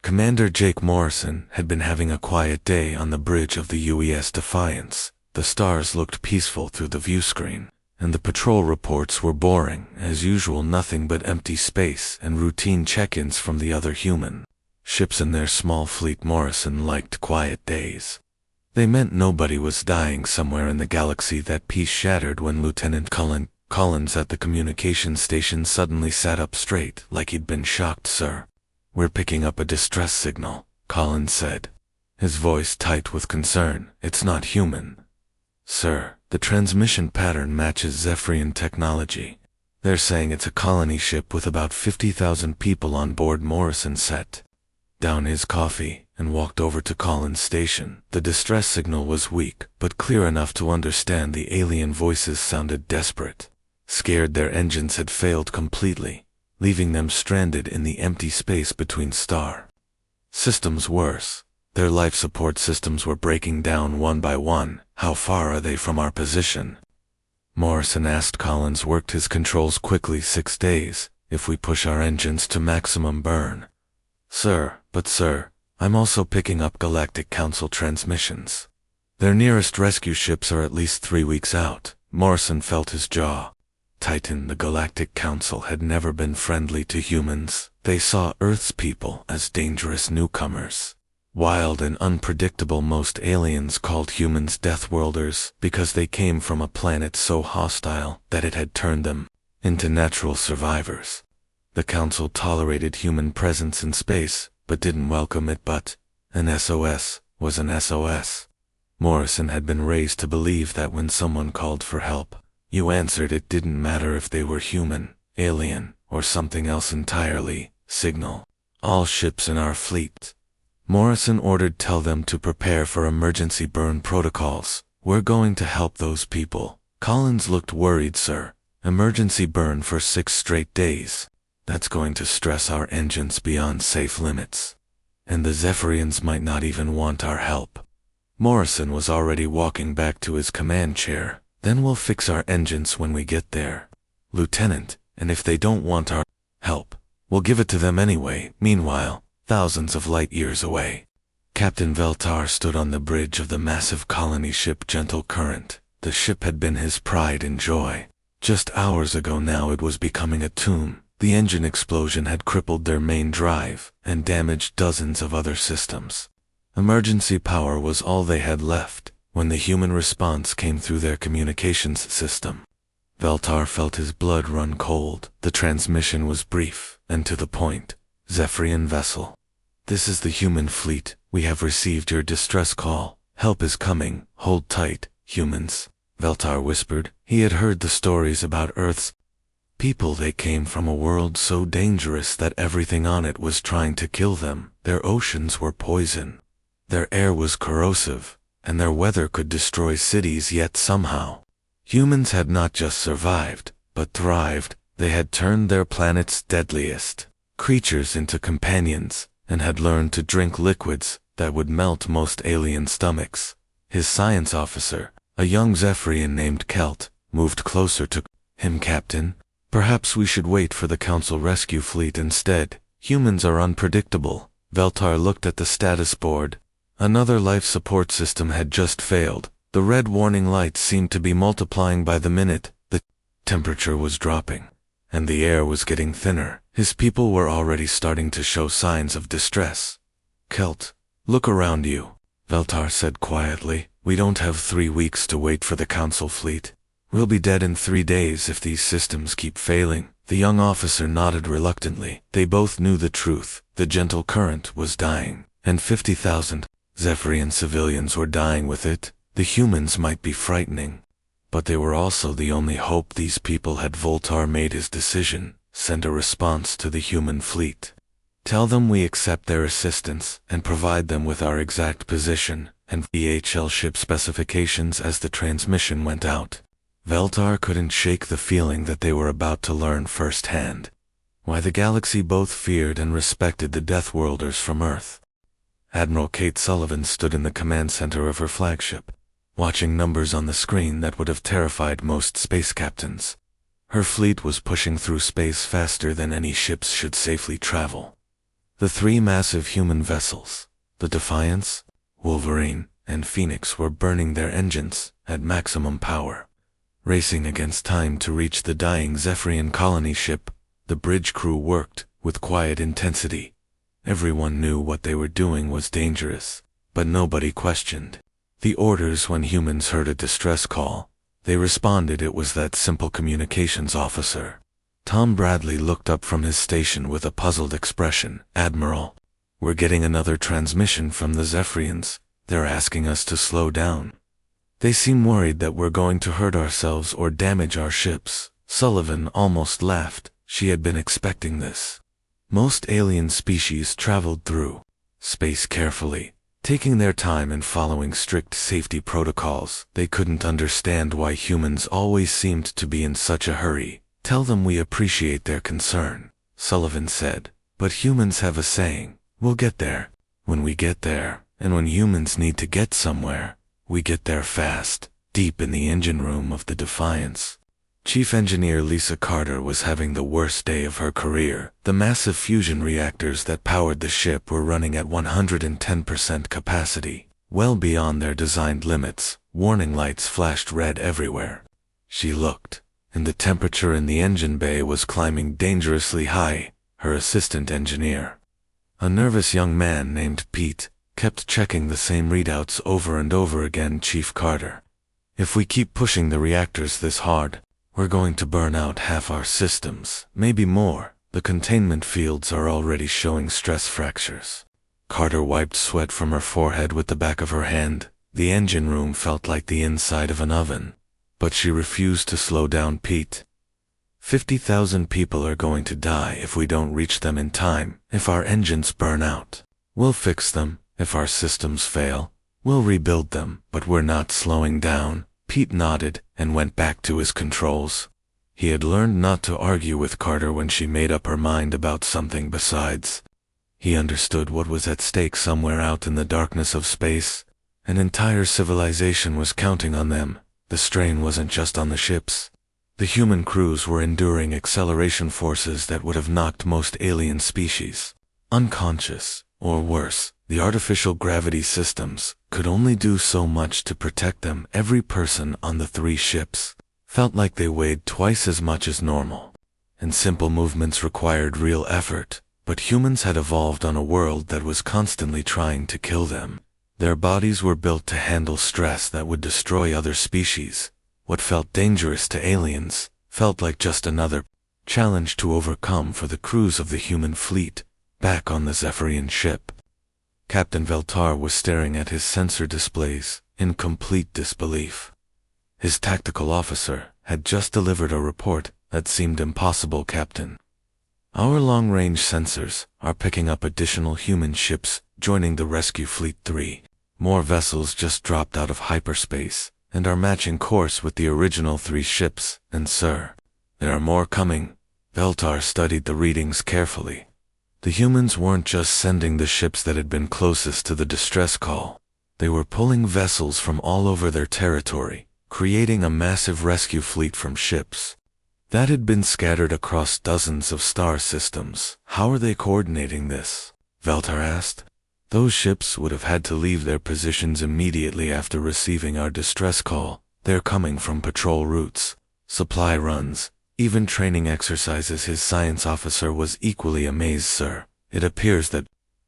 Commander Jake Morrison had been having a quiet day on the bridge of the UES Defiance. The stars looked peaceful through the viewscreen, and the patrol reports were boring, as usual, nothing but empty space and routine check-ins from the other human ships in their small fleet. Morrison liked quiet days. They meant nobody was dying somewhere in the galaxy. That peace shattered when Lieutenant Collins at the communications station suddenly sat up straight, like he'd been shocked. "Sir, we're picking up a distress signal," Collins said, his voice tight with concern. "It's not human." "Sir, the transmission pattern matches Zephyrian technology. They're saying it's a colony ship with about 50,000 people on board." Morrison set down his coffee and walked over to Collins' station. The distress signal was weak, but clear enough to understand. The alien voices sounded desperate, scared their engines had failed completely, leaving them stranded in the empty space between star systems. Worse, their life support systems were breaking down one by one. "How far are they from our position?" Morrison asked. Collins worked his controls quickly. 6 days, if we push our engines to maximum burn." "Sir, but sir, I'm also picking up Galactic Council transmissions. Their nearest rescue ships are at least 3 weeks out." Morrison felt his jaw tighten. The Galactic Council had never been friendly to humans. They saw Earth's people as dangerous newcomers, wild and unpredictable. Most aliens called humans Deathworlders because they came from a planet so hostile that it had turned them into natural survivors. The Council tolerated human presence in space, but didn't welcome it. But an SOS was an SOS. Morrison had been raised to believe that when someone called for help, you answered. It didn't matter if they were human, alien, or something else entirely. "Signal all ships in our fleet," Morrison ordered. "Tell them to prepare for emergency burn protocols. We're going to help those people." Collins looked worried. "Sir, emergency burn for 6 straight days? That's going to stress our engines beyond safe limits. And the Zephyrians might not even want our help." Morrison was already walking back to his command chair. "Then we'll fix our engines when we get there, Lieutenant, and if they don't want our help, we'll give it to them anyway." Meanwhile, thousands of light years away, Captain Veltar stood on the bridge of the massive colony ship Gentle Current. The ship had been his pride and joy. Just hours ago now it was becoming a tomb. The engine explosion had crippled their main drive and damaged dozens of other systems. Emergency power was all they had left when the human response came through their communications system. Veltar felt his blood run cold. The transmission was brief and to the point. "Zephyrian vessel, this is the human fleet. We have received your distress call. Help is coming. Hold tight, humans," Veltar whispered. He had heard the stories about Earth's people. They came from a world so dangerous that everything on it was trying to kill them. Their oceans were poison, their air was corrosive, and their weather could destroy cities. Yet somehow, humans had not just survived, but thrived. They had turned their planet's deadliest creatures into companions, and had learned to drink liquids that would melt most alien stomachs. His science officer, a young Zephyrian named Kelt, moved closer to him. "Captain, perhaps we should wait for the Council rescue fleet instead. Humans are unpredictable." Veltar looked at the status board. Another life support system had just failed. The red warning lights seemed to be multiplying by the minute. The temperature was dropping, and the air was getting thinner. His people were already starting to show signs of distress. "Kelt, look around you," Veltar said quietly. "We don't have 3 weeks to wait for the Council fleet. We'll be dead in 3 days if these systems keep failing." The young officer nodded reluctantly. They both knew the truth. The Gentle Current was dying, and 50,000 Zephyrian civilians were dying with it. The humans might be frightening, but they were also the only hope. These people had. Voltar made his decision. Send a response to the human fleet. Tell them we accept their assistance and provide them with our exact position and VHL ship specifications. As the transmission went out, Veltar couldn't shake the feeling that they were about to learn firsthand why the galaxy both feared and respected the Deathworlders from Earth. Admiral Kate Sullivan stood in the command center of her flagship, watching numbers on the screen that would have terrified most space captains. Her fleet was pushing through space faster than any ships should safely travel. The three massive human vessels, the Defiance, Wolverine, and Phoenix, were burning their engines at maximum power. Racing against time to reach the dying Zephyrian colony ship, the bridge crew worked with quiet intensity. Everyone knew what they were doing was dangerous, but nobody questioned the orders. When humans heard a distress call, they responded. It was that simple. Communications officer Tom Bradley looked up from his station with a puzzled expression. "Admiral, we're getting another transmission from the Zephyrians. They're asking us to slow down. They seem worried that we're going to hurt ourselves or damage our ships." Sullivan almost laughed. She had been expecting this. Most alien species traveled through space carefully, taking their time and following strict safety protocols. They couldn't understand why humans always seemed to be in such a hurry. "Tell them we appreciate their concern," Sullivan said. "But humans have a saying, we'll get there when we get there, and when humans need to get somewhere, we get there fast." Deep in the engine room of the Defiance, Chief Engineer Lisa Carter was having the worst day of her career. The massive fusion reactors that powered the ship were running at 110% capacity, well beyond their designed limits. Warning lights flashed red everywhere. She looked, and the temperature in the engine bay was climbing dangerously high. Her assistant engineer, a nervous young man named Pete, kept checking the same readouts over and over again. "Chief Carter, if we keep pushing the reactors this hard, we're going to burn out half our systems, maybe more. The containment fields are already showing stress fractures." Carter wiped sweat from her forehead with the back of her hand. The engine room felt like the inside of an oven. But she refused to slow down. "Pete, 50,000 people are going to die if we don't reach them in time. If our engines burn out, we'll fix them. If our systems fail, we'll rebuild them. But we're not slowing down." Pete nodded and went back to his controls. He had learned not to argue with Carter when she made up her mind about something. Besides, he understood what was at stake. Somewhere out in the darkness of space, an entire civilization was counting on them. The strain wasn't just on the ships. The human crews were enduring acceleration forces that would have knocked most alien species unconscious, or worse. The artificial gravity systems could only do so much to protect them. Every person on the three ships felt like they weighed twice as much as normal, and simple movements required real effort. But humans had evolved on a world that was constantly trying to kill them. Their bodies were built to handle stress that would destroy other species. What felt dangerous to aliens felt like just another challenge to overcome for the crews of the human fleet back on the Zephyrian ship. Captain Veltar was staring at his sensor displays in complete disbelief. His tactical officer had just delivered a report that seemed impossible. "Captain, our long-range sensors are picking up additional human ships joining the rescue fleet 3. More vessels just dropped out of hyperspace and are matching course with the original 3 ships. And sir, there are more coming." Veltar studied the readings carefully. The humans weren't just sending the ships that had been closest to the distress call. They were pulling vessels from all over their territory, creating a massive rescue fleet from ships that had been scattered across dozens of star systems. "How are they coordinating this?" Veltar asked. "Those ships would have had to leave their positions immediately after receiving our distress call. They're coming from patrol routes, supply runs, even training exercises." His science officer was equally amazed. "Sir, it appears that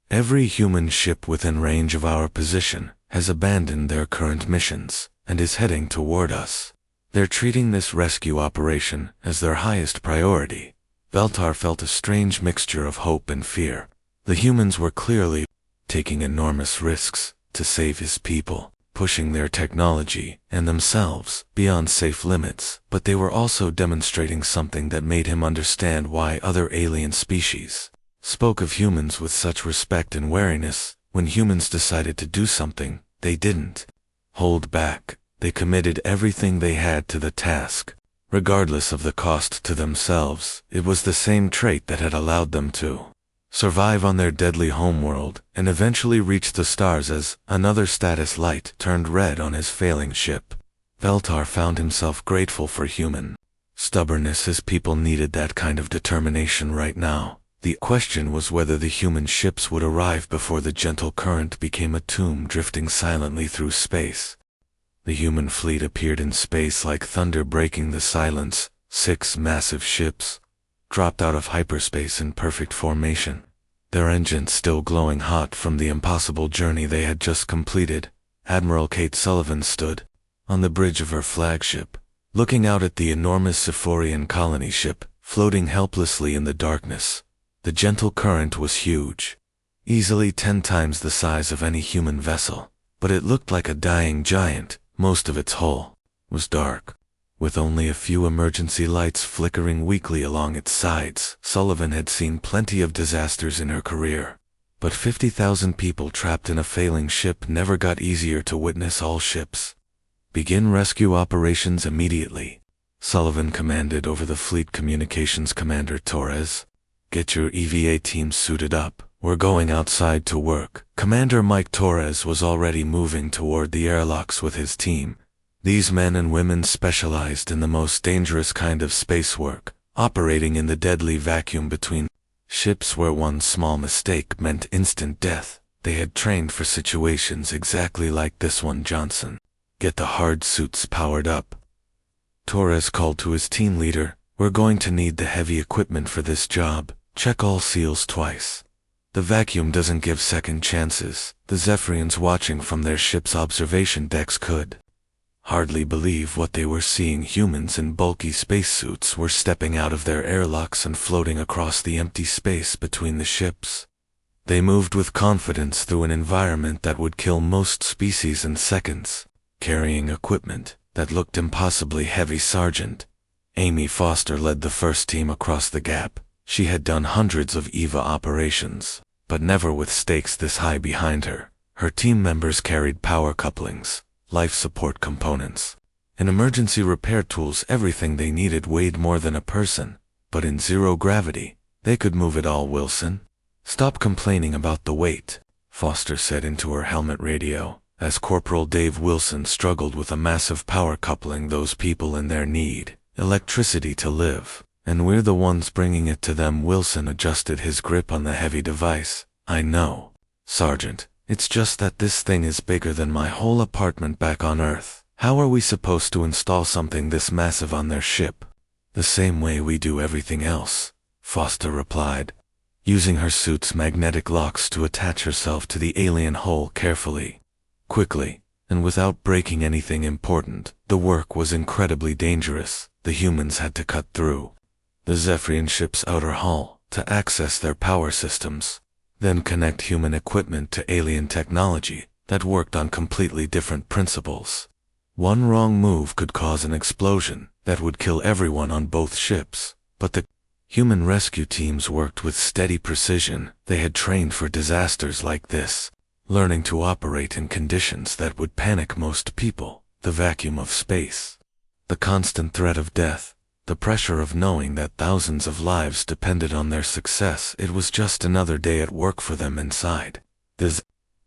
every human ship within range of our position has abandoned their current missions and is heading toward us. They're treating this rescue operation as their highest priority." Veltar felt a strange mixture of hope and fear. The humans were clearly taking enormous risks to save his people, pushing their technology and themselves beyond safe limits, but they were also demonstrating something that made him understand why other alien species spoke of humans with such respect and wariness. When humans decided to do something, they didn't hold back. They committed everything they had to the task, regardless of the cost to themselves. It was the same trait that had allowed them to survive on their deadly homeworld and eventually reach the stars as another status light turned red on his failing ship. Veltar found himself grateful for human stubbornness. His people needed that kind of determination right now. The question was whether the human ships would arrive before the gentle current became a tomb drifting silently through space. The human fleet appeared in space like thunder breaking the silence. 6 massive ships dropped out of hyperspace in perfect formation, their engines still glowing hot from the impossible journey they had just completed. Admiral Kate Sullivan stood on the bridge of her flagship, looking out at the enormous Sephorian colony ship floating helplessly in the darkness. The gentle current was huge, easily 10 times the size of any human vessel, but it looked like a dying giant. Most of its hull was dark, with only a few emergency lights flickering weakly along its sides. Sullivan had seen plenty of disasters in her career, but 50,000 people trapped in a failing ship never got easier to witness. All ships begin rescue operations immediately, Sullivan commanded over the fleet communications commander Torres. Get your EVA team suited up. We're going outside to work. Commander Mike Torres was already moving toward the airlocks with his team. These men and women specialized in the most dangerous kind of space work, operating in the deadly vacuum between ships where one small mistake meant instant death. They had trained for situations exactly like this one. Johnson, get the hard suits powered up. Torres called to his team leader. We're going to need the heavy equipment for this job. Check all seals twice. The vacuum doesn't give second chances. The Zephyrians watching from their ship's observation decks could hardly believe what they were seeing. Humans in bulky spacesuits were stepping out of their airlocks and floating across the empty space between the ships. They moved with confidence through an environment that would kill most species in seconds, carrying equipment that looked impossibly heavy. Sergeant Amy Foster led the first team across the gap. She had done hundreds of EVA operations, but never with stakes this high behind her. Her team members carried power couplings, life support components, and emergency repair tools. Everything they needed weighed more than a person, but in zero gravity, they could move it all. Wilson, stop complaining about the weight, Foster said into her helmet radio, as Corporal Dave Wilson struggled with a massive power coupling. Those people in there need electricity to live, and we're the ones bringing it to them. Wilson adjusted his grip on the heavy device. I know, Sergeant. It's just that this thing is bigger than my whole apartment back on Earth. How are we supposed to install something this massive on their ship? The same way we do everything else, Foster replied, using her suit's magnetic locks to attach herself to the alien hull carefully, quickly, and without breaking anything important. The work was incredibly dangerous. The humans had to cut through the Zephyrian ship's outer hull to access their power systems, then connect human equipment to alien technology that worked on completely different principles. One wrong move could cause an explosion that would kill everyone on both ships, but the human rescue teams worked with steady precision. They had trained for disasters like this, learning to operate in conditions that would panic most people. The vacuum of space, the constant threat of death, the pressure of knowing that thousands of lives depended on their success. It was just another day at work for them inside the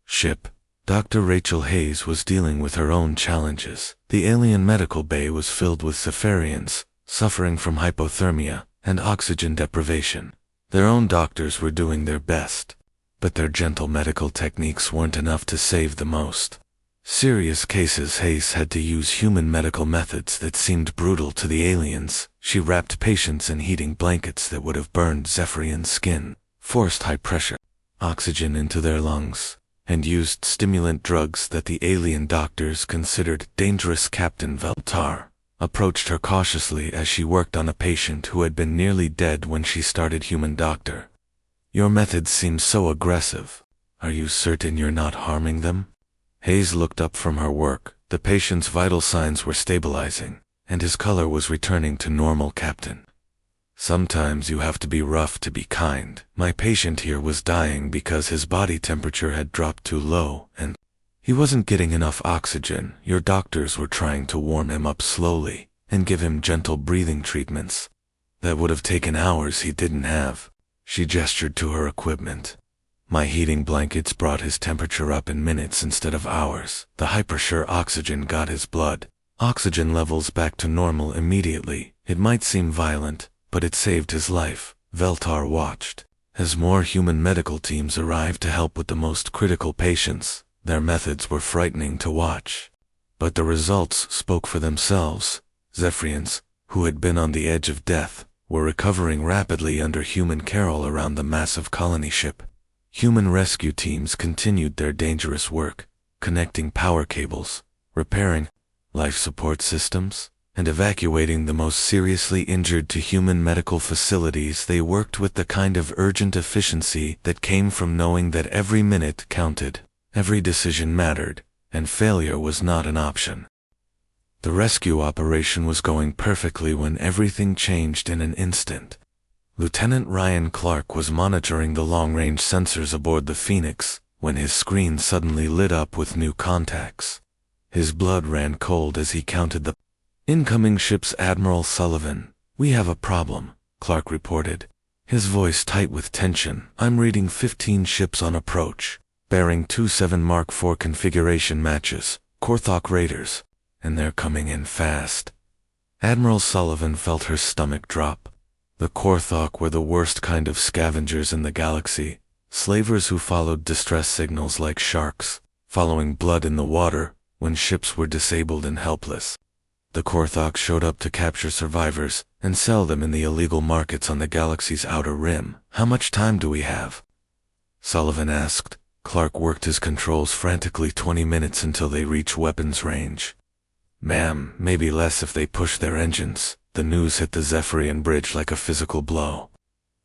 ship. Dr. Rachel Hayes was dealing with her own challenges. The alien medical bay was filled with Cepharians, suffering from hypothermia and oxygen deprivation. Their own doctors were doing their best, but their gentle medical techniques weren't enough to save the most serious cases. Hayes had to use human medical methods that seemed brutal to the aliens. She wrapped patients in heating blankets that would have burned Zephyrian skin, forced high-pressure oxygen into their lungs, and used stimulant drugs that the alien doctors considered dangerous. Captain Veltar approached her cautiously as she worked on a patient who had been nearly dead when she started. Human doctor, your methods seem so aggressive. Are you certain you're not harming them? Hayes looked up from her work. The patient's vital signs were stabilizing, and his color was returning to normal. Captain, sometimes you have to be rough to be kind. My patient here was dying because his body temperature had dropped too low, and he wasn't getting enough oxygen. Your doctors were trying to warm him up slowly and give him gentle breathing treatments that would have taken hours. He didn't have. She gestured to her equipment. My heating blankets brought his temperature up in minutes instead of hours. The hypersure oxygen got his blood oxygen levels back to normal immediately. It might seem violent, but it saved his life. Veltar watched As more human medical teams arrived to help with the most critical patients, their methods were frightening to watch. But the results spoke for themselves. Zephyrians, who had been on the edge of death, were recovering rapidly under human care around the massive colony ship. Human rescue teams continued their dangerous work, connecting power cables, repairing life support systems, and evacuating the most seriously injured to human medical facilities. They worked with the kind of urgent efficiency that came from knowing that every minute counted, every decision mattered, and failure was not an option. The rescue operation was going perfectly when everything changed in an instant. Lieutenant Ryan Clark was monitoring the long-range sensors aboard the Phoenix when his screen suddenly lit up with new contacts. His blood ran cold as he counted the incoming ships. Admiral Sullivan, we have a problem, Clark reported, his voice tight with tension. I'm reading 15 ships on approach, bearing 27 Mark IV configuration matches, Korthok raiders, and they're coming in fast. Admiral Sullivan felt her stomach drop. The Korthok were the worst kind of scavengers in the galaxy, slavers who followed distress signals like sharks, following blood in the water when ships were disabled and helpless. The Korthok showed up to capture survivors and sell them in the illegal markets on the galaxy's outer rim. How much time do we have? Sullivan asked. Clark worked his controls frantically. 20 minutes until they reach weapons range. Ma'am, maybe less if they push their engines. The news hit the Zephyrian bridge like a physical blow.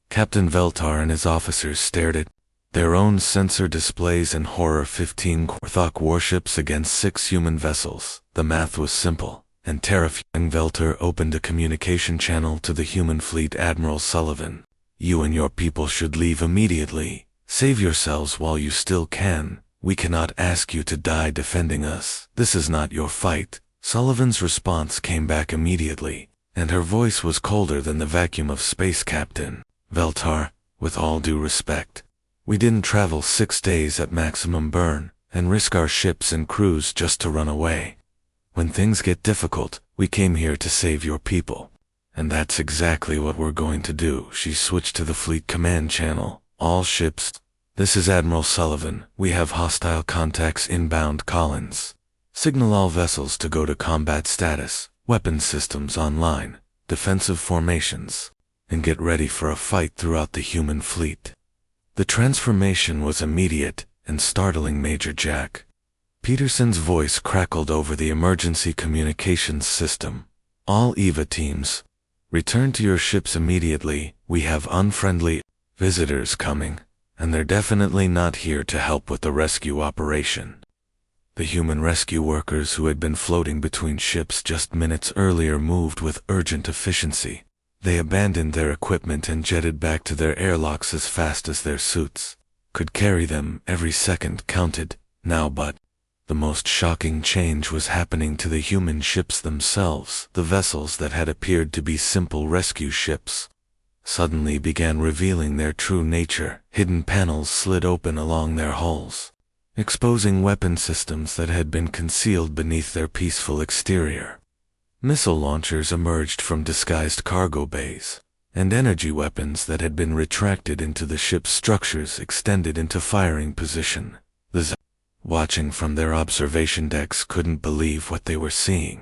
Captain Veltar and his officers stared at their own sensor displays in horror. 15 Korthok warships against 6 human vessels. The math was simple, and terrifying. Veltar opened a communication channel to the human fleet. Admiral Sullivan, you and your people should leave immediately. Save yourselves while you still can. We cannot ask you to die defending us. This is not your fight. Sullivan's response came back immediately, and her voice was colder than the vacuum of space. Captain Veltar, with all due respect, we didn't travel 6 days at maximum burn and risk our ships and crews just to run away. When things get difficult, we came here to save your people. And that's exactly what we're going to do. She switched to the fleet command channel. All ships. This is Admiral Sullivan. We have hostile contacts inbound. Collins, signal all vessels to go to combat status, weapon systems online, defensive formations, and get ready for a fight throughout the human fleet. The transformation was immediate and startling. Major Jack Peterson's voice crackled over the emergency communications system. All EVA teams, return to your ships immediately. We have unfriendly visitors coming, and they're definitely not here to help with the rescue operation. The human rescue workers who had been floating between ships just minutes earlier moved with urgent efficiency. They abandoned their equipment and jetted back to their airlocks as fast as their suits could carry them. Every second counted now, but the most shocking change was happening to the human ships themselves. The vessels that had appeared to be simple rescue ships suddenly began revealing their true nature. Hidden panels slid open along their hulls, exposing weapon systems that had been concealed beneath their peaceful exterior. Missile launchers emerged from disguised cargo bays, and energy weapons that had been retracted into the ship's structures extended into firing position. The watching from their observation decks couldn't believe what they were seeing.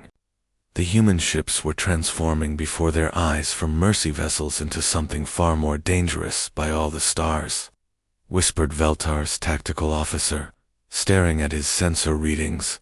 The human ships were transforming before their eyes from mercy vessels into something far more dangerous. By all the stars, whispered Veltar's tactical officer, staring at his sensor readings.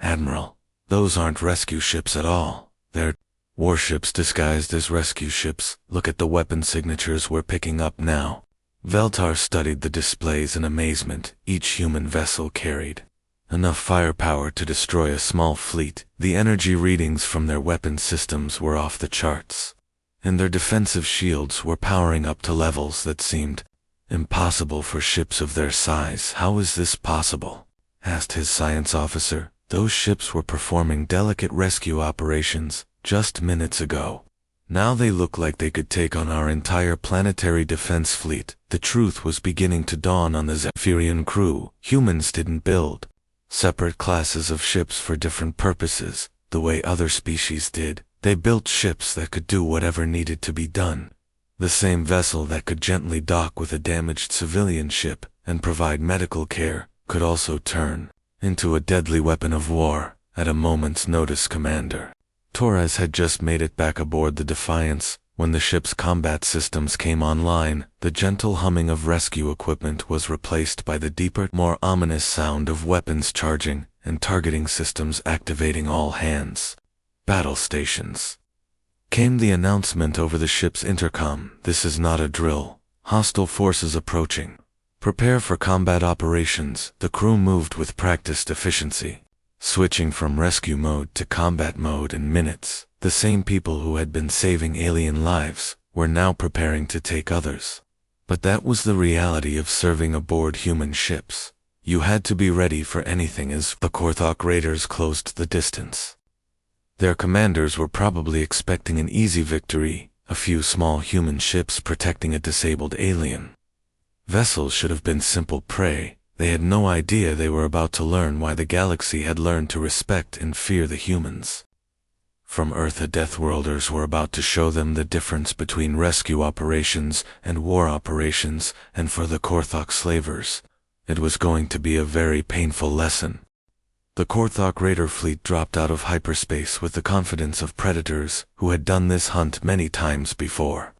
Admiral, those aren't rescue ships at all. They're warships disguised as rescue ships. Look at the weapon signatures we're picking up now. Veltar studied the displays in amazement. Each human vessel carried enough firepower to destroy a small fleet. The energy readings from their weapon systems were off the charts, and their defensive shields were powering up to levels that seemed impossible for ships of their size. How is this possible? Asked his science officer. Those ships were performing delicate rescue operations just minutes ago. Now they look like they could take on our entire planetary defense fleet. The truth was beginning to dawn on the Zephyrian crew. Humans didn't build separate classes of ships for different purposes, the way other species did. They built ships that could do whatever needed to be done. The same vessel that could gently dock with a damaged civilian ship and provide medical care could also turn into a deadly weapon of war at a moment's notice, Commander. Torres had just made it back aboard the Defiance when the ship's combat systems came online. The gentle humming of rescue equipment was replaced by the deeper, more ominous sound of weapons charging and targeting systems activating. All hands. Battle stations. Came the announcement over the ship's intercom. This is not a drill. Hostile forces approaching. Prepare for combat operations. The crew moved with practiced efficiency, switching from rescue mode to combat mode in minutes. The same people who had been saving alien lives were now preparing to take others. But that was the reality of serving aboard human ships. You had to be ready for anything as the Korthok raiders closed the distance. Their commanders were probably expecting an easy victory, a few small human ships protecting a disabled alien. Vessels should have been simple prey. They had no idea they were about to learn why the galaxy had learned to respect and fear the humans. From Earth, the Deathworlders were about to show them the difference between rescue operations and war operations, and for the Korthok slavers, it was going to be a very painful lesson. The Korthok raider fleet dropped out of hyperspace with the confidence of predators who had done this hunt many times before.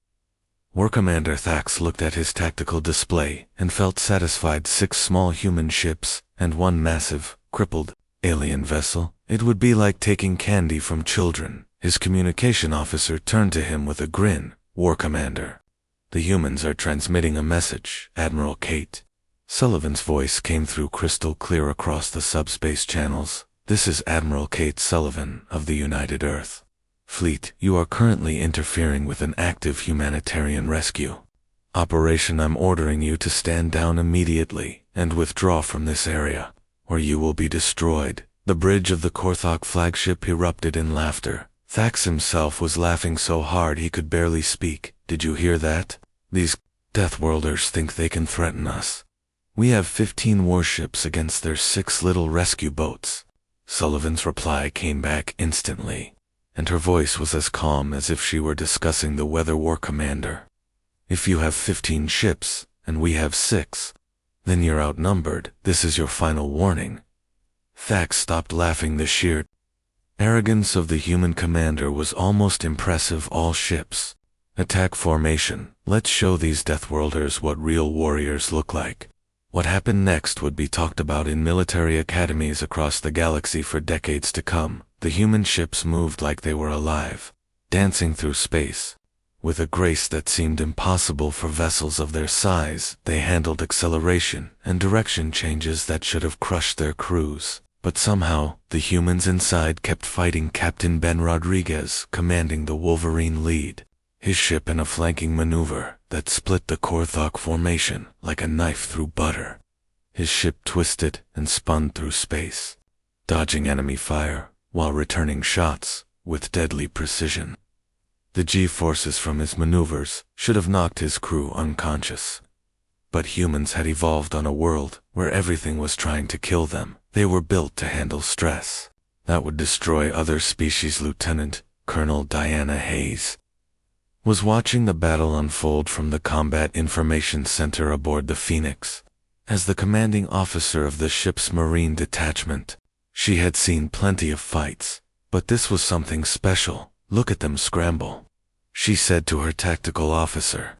War Commander Thax looked at his tactical display and felt satisfied. 6 small human ships and 1 massive, crippled, alien vessel. It would be like taking candy from children. His communication officer turned to him with a grin. War Commander, the humans are transmitting a message, Admiral Kate. Sullivan's voice came through crystal clear across the subspace channels. This is Admiral Kate Sullivan of the United Earth Fleet. You are currently interfering with an active humanitarian rescue operation. I'm ordering you to stand down immediately and withdraw from this area, or you will be destroyed. The bridge of the Korthok flagship erupted in laughter. Thax himself was laughing so hard he could barely speak. Did you hear that? These Deathworlders think they can threaten us. We have 15 warships against their 6 little rescue boats. Sullivan's reply came back instantly, and her voice was as calm as if she were discussing the weather. War Commander, if you have 15 ships, and we have 6, then you're outnumbered. This is your final warning. Thax stopped laughing. The sheer arrogance of the human commander was almost impressive. All ships. Attack formation. Let's show these Deathworlders what real warriors look like. What happened next would be talked about in military academies across the galaxy for decades to come. The human ships moved like they were alive, dancing through space. With a grace that seemed impossible for vessels of their size, they handled acceleration and direction changes that should have crushed their crews. But somehow, the humans inside kept fighting. Captain Ben Rodriguez commanding the Wolverine lead, his ship in a flanking maneuver that split the Korthok formation like a knife through butter. His ship twisted and spun through space, dodging enemy fire while returning shots with deadly precision. The G-forces from his maneuvers should have knocked his crew unconscious. But humans had evolved on a world where everything was trying to kill them. They were built to handle stress that would destroy other species. Lieutenant Colonel Diana Hayes was watching the battle unfold from the Combat Information Center aboard the Phoenix. As the commanding officer of the ship's Marine detachment, she had seen plenty of fights, but this was something special. Look at them scramble, she said to her tactical officer.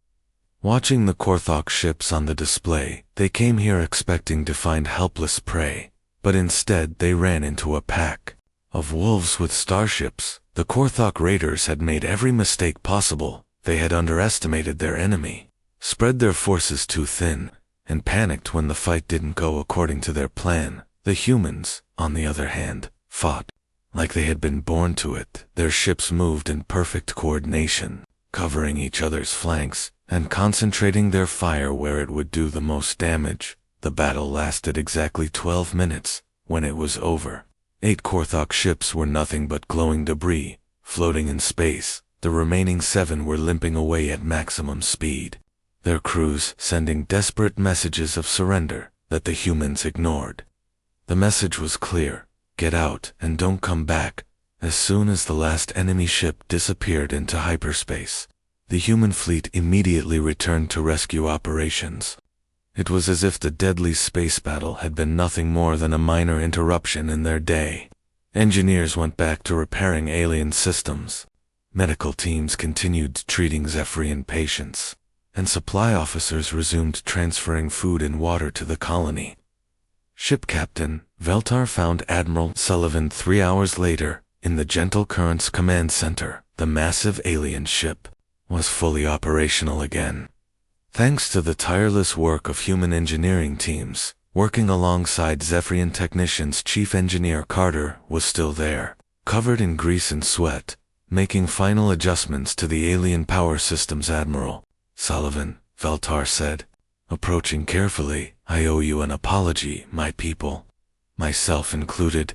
Watching the Korthok ships on the display, they came here expecting to find helpless prey, but instead they ran into a pack of wolves with starships. The Korthok raiders had made every mistake possible. They had underestimated their enemy, spread their forces too thin, and panicked when the fight didn't go according to their plan. The humans, on the other hand, fought like they had been born to it. Their ships moved in perfect coordination, covering each other's flanks and concentrating their fire where it would do the most damage. The battle lasted exactly 12 minutes. When it was over, 8 Korthok ships were nothing but glowing debris, floating in space. The remaining 7 were limping away at maximum speed, their crews sending desperate messages of surrender that the humans ignored. The message was clear: get out and don't come back. As soon as the last enemy ship disappeared into hyperspace, The human fleet immediately returned to rescue operations. It was as if the deadly space battle had been nothing more than a minor interruption in their day. Engineers went back to repairing alien systems. Medical teams continued treating Zephyrian patients, and supply officers resumed transferring food and water to the colony. Ship Captain Veltar found Admiral Sullivan 3 hours later in the Gentle Currents Command Center. The massive alien ship was fully operational again. Thanks to the tireless work of human engineering teams, working alongside Zephyrian technicians, Chief Engineer Carter was still there, covered in grease and sweat, making final adjustments to the alien power systems. Admiral Sullivan, Veltar said, approaching carefully, I owe you an apology, my people, myself included.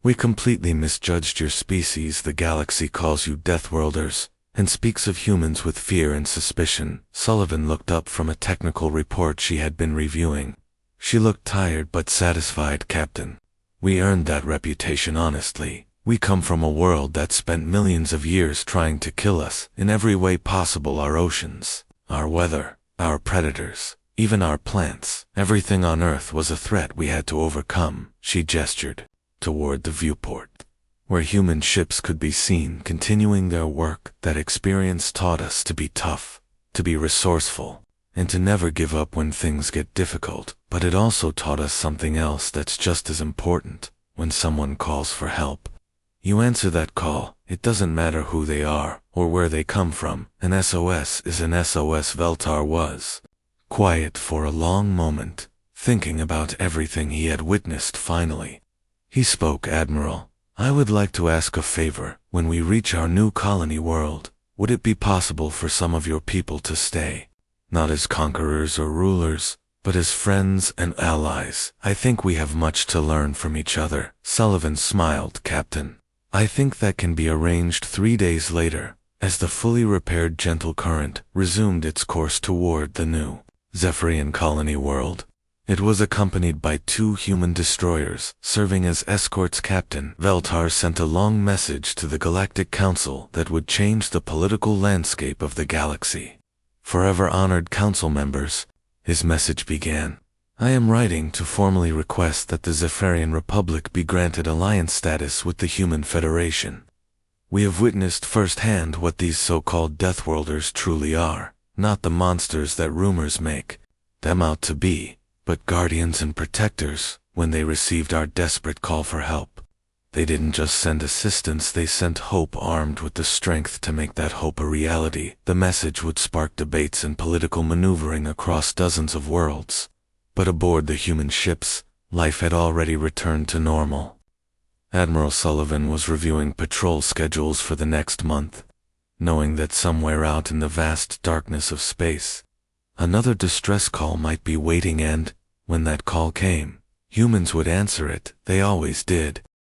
We completely misjudged your species. The galaxy calls you Deathworlders, and speaks of humans with fear and suspicion. Sullivan looked up from a technical report she had been reviewing. She looked tired but satisfied. Captain, we earned that reputation honestly. We come from a world that spent millions of years trying to kill us in every way possible. Our oceans, our weather, our predators, even our plants. Everything on Earth was a threat we had to overcome. She gestured toward the viewport, where human ships could be seen continuing their work. That experience taught us to be tough, to be resourceful, and to never give up when things get difficult. But it also taught us something else that's just as important. When someone calls for help, you answer that call. It doesn't matter who they are or where they come from. An SOS is an SOS. Veltar was quiet for a long moment, thinking about everything he had witnessed. Finally, he spoke. Admiral, I would like to ask a favor. When we reach our new colony world, would it be possible for some of your people to stay? Not as conquerors or rulers, but as friends and allies. I think we have much to learn from each other. Sullivan smiled. Captain, I think that can be arranged. 3 days later, as the fully repaired Gentle Current resumed its course toward the new Zephyrian colony world, it was accompanied by 2 human destroyers serving as escorts. Captain Veltar sent a long message to the Galactic Council that would change the political landscape of the galaxy. Forever honored council members, his message began. I am writing to formally request that the Zephyrian Republic be granted alliance status with the Human Federation. We have witnessed firsthand what these so-called Deathworlders truly are, not the monsters that rumors make them out to be, but guardians and protectors. When they received our desperate call for help, they didn't just send assistance, they sent hope, armed with the strength to make that hope a reality. The message would spark debates and political maneuvering across dozens of worlds. But aboard the human ships, life had already returned to normal. Admiral Sullivan was reviewing patrol schedules for the next month, knowing that somewhere out in the vast darkness of space, another distress call might be waiting, and when that call came, humans would answer it. They always did.